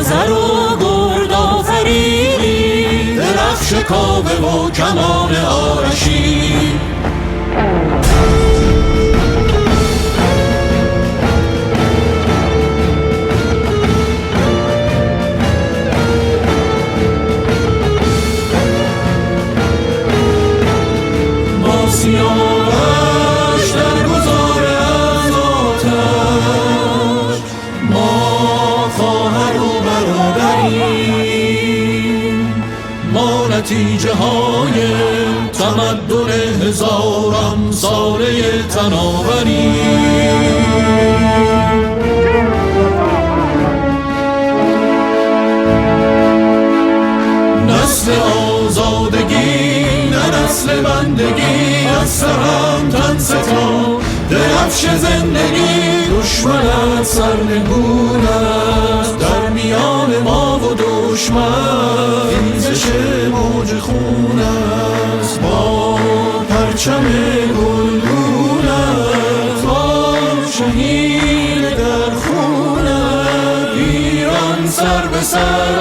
زر و گرد آفریدی، درفش کاوه و کمان آرشی. با سیاوش در گذار از آتش، ما خواهر و برادریم، ما نتیجه های تمدن هزاران ساله تناوریم. نسل آزادگی نه نسل بندگی، از سرم تن ستان درفش زندگی. دشمنت سرنگون است در میان ما و دشمن، ریزش موج خون است با پرچم گلگونت. ما شهید در خونت، ایران سر به سر